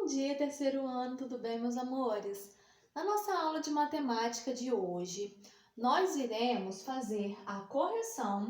dia, terceiro ano, tudo bem, meus amores? Na nossa aula de matemática de hoje, nós iremos fazer a correção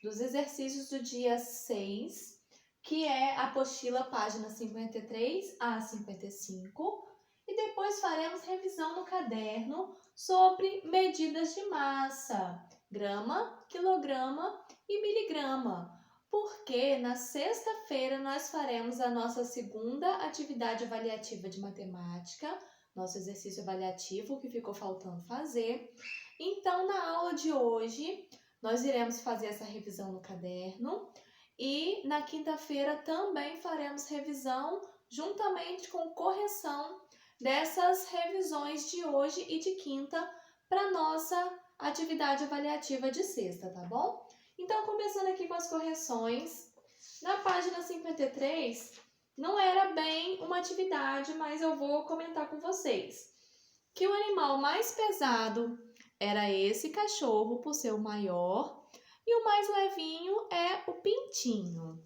dos exercícios do dia 6, que é a apostila página 53 a 55, e depois faremos revisão no caderno sobre medidas de massa, grama, quilograma e miligrama. Porque na sexta-feira nós faremos a nossa segunda atividade avaliativa de matemática, nosso exercício avaliativo que ficou faltando fazer. Então, na aula de hoje, nós iremos fazer essa revisão no caderno e na quinta-feira também faremos revisão juntamente com correção dessas revisões de hoje e de quinta para nossa atividade avaliativa de sexta, tá bom? Então, começando aqui com as correções, na página 53, não era bem uma atividade, mas eu vou comentar com vocês. Que o animal mais pesado era esse cachorro, por ser o maior, e o mais levinho é o pintinho.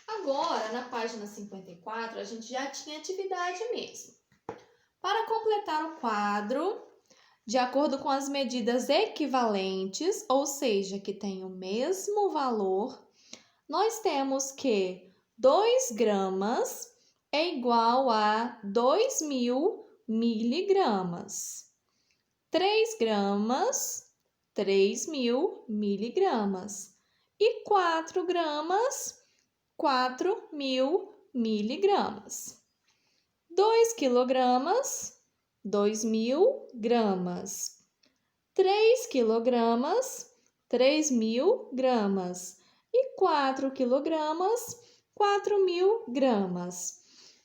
Agora, na página 54, a gente já tinha atividade mesmo. Para completar o quadro, de acordo com as medidas equivalentes, ou seja, que têm o mesmo valor, nós temos que 2 gramas é igual a 2.000 miligramas. 3 gramas, 3.000 miligramas. E 4 gramas, 4.000 miligramas. 2 quilogramas, 2.000 gramas. 3 quilogramas, 3.000 gramas. E 4 quilogramas, 4.000 gramas.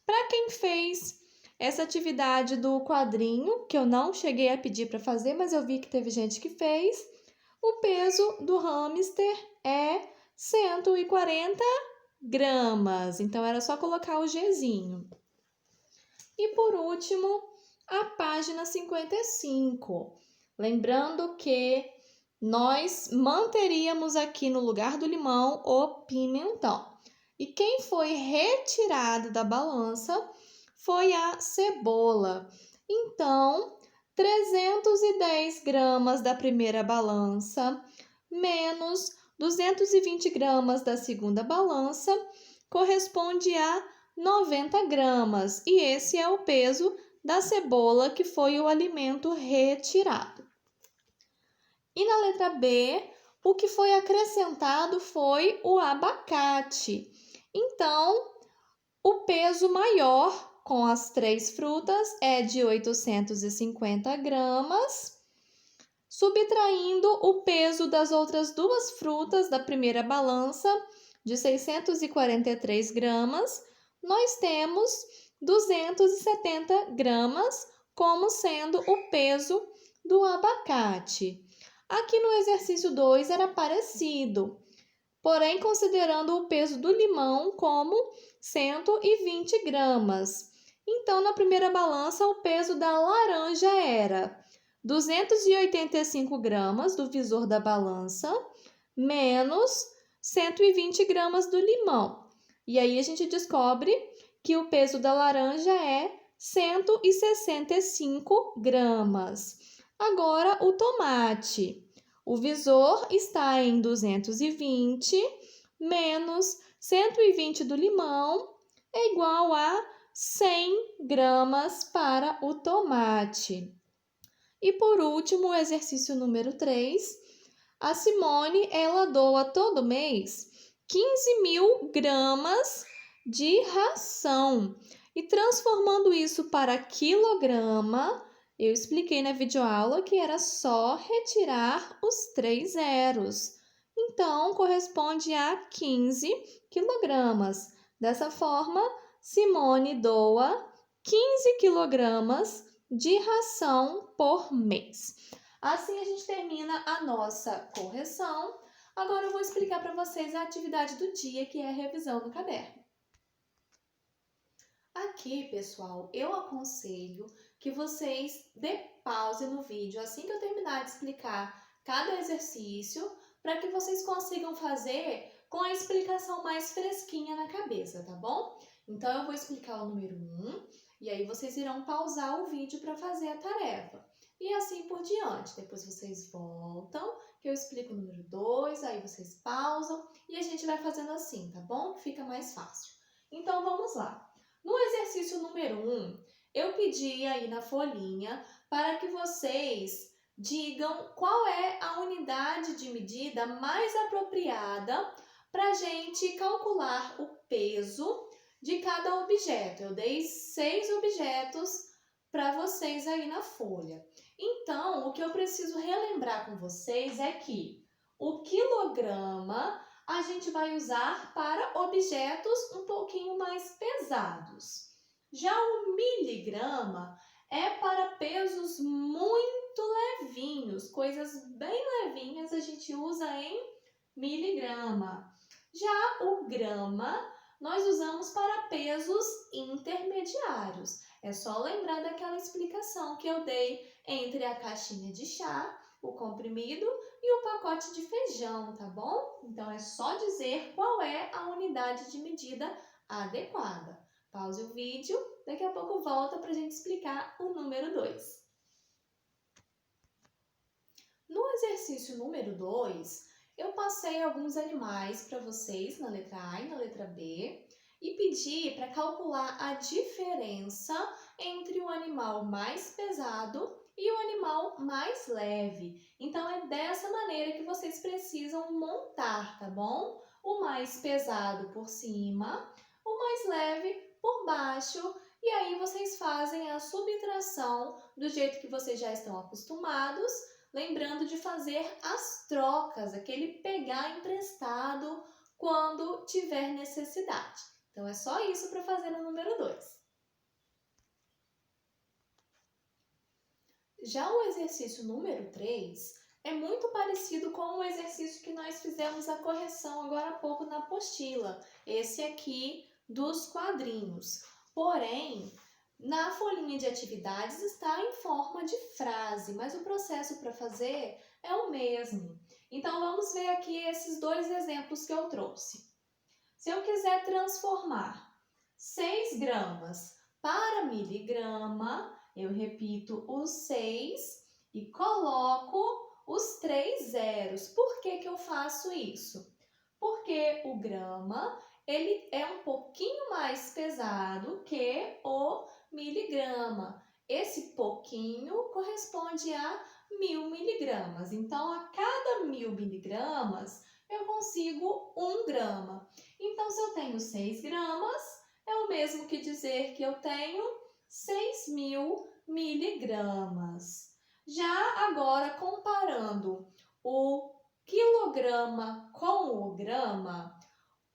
Para quem fez essa atividade do quadrinho, que eu não cheguei a pedir para fazer, mas eu vi que teve gente que fez, o peso do hamster é 140 gramas. Então, era só colocar o Gzinho. E por último, a página 55. Lembrando que nós manteríamos aqui no lugar do limão o pimentão. E quem foi retirado da balança foi a cebola. Então, 310 gramas da primeira balança menos 220 gramas da segunda balança corresponde a 90 gramas, e esse é o peso da cebola, que foi o alimento retirado. E na letra B, o que foi acrescentado foi o abacate. Então, o peso maior com as 3 frutas é de 850 gramas, subtraindo o peso das outras 2 frutas da primeira balança, de 643 gramas, nós temos 270 gramas como sendo o peso do abacate. Aqui no exercício 2 era parecido, porém considerando o peso do limão como 120 gramas. Então, na primeira balança, o peso da laranja era 285 gramas do visor da balança, menos 120 gramas do limão. E aí a gente descobre que o peso da laranja é 165 gramas. Agora, o tomate. O visor está em 220, menos 120 do limão é igual a 100 gramas para o tomate. E por último, o exercício número 3. A Simone, ela doa todo mês 15.000 gramas de ração. E transformando isso para quilograma, eu expliquei na videoaula que era só retirar os 3 zeros. Então, corresponde a 15 quilogramas. Dessa forma, Simone doa 15 quilogramas de ração por mês. Assim, a gente termina a nossa correção. Agora eu vou explicar para vocês a atividade do dia, que é a revisão do caderno. Aqui, pessoal, eu aconselho que vocês dê pause no vídeo assim que eu terminar de explicar cada exercício, para que vocês consigam fazer com a explicação mais fresquinha na cabeça, tá bom? Então, eu vou explicar o número 1 e aí vocês irão pausar o vídeo para fazer a tarefa. E assim por diante. Depois vocês voltam, que eu explico o número 2, aí vocês pausam e a gente vai fazendo assim, tá bom? Fica mais fácil. Então, vamos lá. No exercício número 1, eu pedi aí na folhinha para que vocês digam qual é a unidade de medida mais apropriada para a gente calcular o peso de cada objeto. Eu dei 6 objetos para vocês aí na folha. Então, o que eu preciso relembrar com vocês é que o quilograma a gente vai usar para objetos um pouquinho mais pesados. Já o miligrama é para pesos muito levinhos, coisas bem levinhas a gente usa em miligrama. Já o grama nós usamos para pesos intermediários. É só lembrar daquela explicação que eu dei entre a caixinha de chá, o comprimido e o pacote de feijão, tá bom? Então é só dizer qual é a unidade de medida adequada. Pause o vídeo, daqui a pouco volta para a gente explicar o número 2. No exercício número 2, eu passei alguns animais para vocês na letra A e na letra B e pedi para calcular a diferença entre o animal mais pesado e o animal mais leve. Então, é dessa maneira que vocês precisam montar, tá bom? O mais pesado por cima, o mais leve por baixo, e aí vocês fazem a subtração do jeito que vocês já estão acostumados, lembrando de fazer as trocas, aquele pegar emprestado quando tiver necessidade. Então, é só isso para fazer no número 2. Já o exercício número 3 é muito parecido com o exercício que nós fizemos a correção agora há pouco na apostila, esse aqui dos quadrinhos. Porém, na folhinha de atividades está em forma de frase, mas o processo para fazer é o mesmo. Então, vamos ver aqui esses dois exemplos que eu trouxe. Se eu quiser transformar 6 gramas para miligrama, eu repito os 6 e coloco os 3 zeros. Por que que eu faço isso? Porque o grama ele é um pouquinho mais pesado que o miligrama. Esse pouquinho corresponde a 1000 miligramas. Então, a cada 1000 miligramas, eu consigo 1 grama. Então, se eu tenho 6 gramas, é o mesmo que dizer que eu tenho 6.000 miligramas. Já agora, comparando o quilograma com o grama,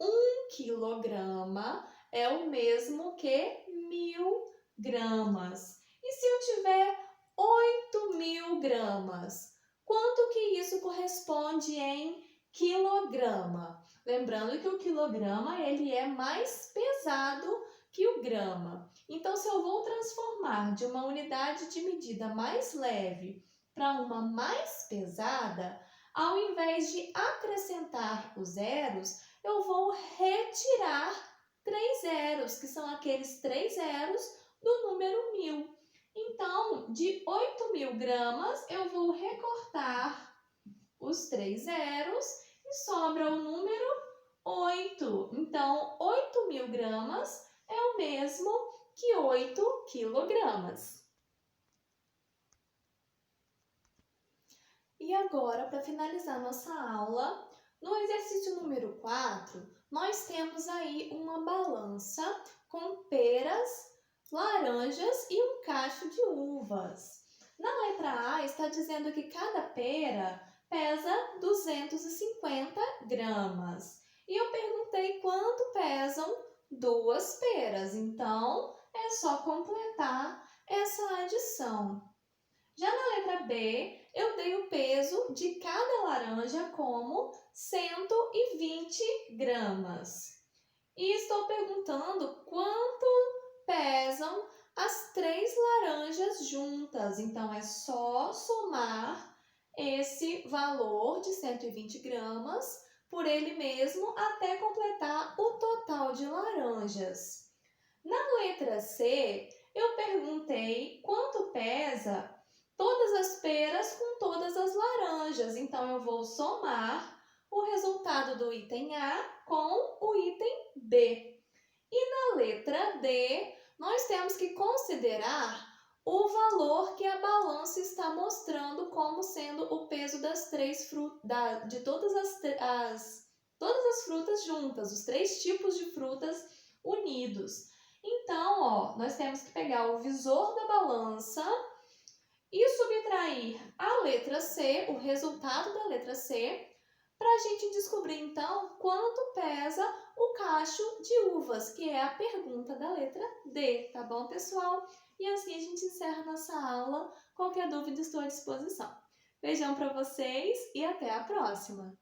1 quilograma é o mesmo que 1000 gramas. E se eu tiver 8.000 gramas, quanto que isso corresponde em quilograma? Lembrando que o quilograma ele é mais pesado que o grama. Então, se eu vou transformar de uma unidade de medida mais leve para uma mais pesada, ao invés de acrescentar os zeros, eu vou retirar 3 zeros, que são aqueles 3 zeros do número 1000. Então, de 8.000 gramas, eu vou recortar os 3 zeros e sobra o número 8. Então, 8.000 gramas é o mesmo que 8 quilogramas. E agora, para finalizar nossa aula, no exercício número 4, nós temos aí uma balança com peras, laranjas e um cacho de uvas. Na letra A está dizendo que cada pera pesa 250 gramas. E eu perguntei quanto pesam 2 peras, então é só completar essa adição. Já na letra B, eu dei o peso de cada laranja como 120 gramas. E estou perguntando quanto pesam as 3 laranjas juntas. Então, é só somar esse valor de 120 gramas por ele mesmo até completar o total de laranjas. Na letra C, eu perguntei quanto pesa todas as peras com todas as laranjas. Então, eu vou somar o resultado do item A com o item B. E na letra D, nós temos que considerar o valor que a balança está mostrando como sendo o peso das três frutas, de todas as frutas juntas, os três tipos de frutas unidos. Então, ó, nós temos que pegar o visor da balança e subtrair a letra C, o resultado da letra C, para a gente descobrir, então, quanto pesa o cacho de uvas, que é a pergunta da letra D, tá bom, pessoal? E assim a gente encerra nossa aula. Qualquer dúvida, estou à disposição. Beijão para vocês e até a próxima!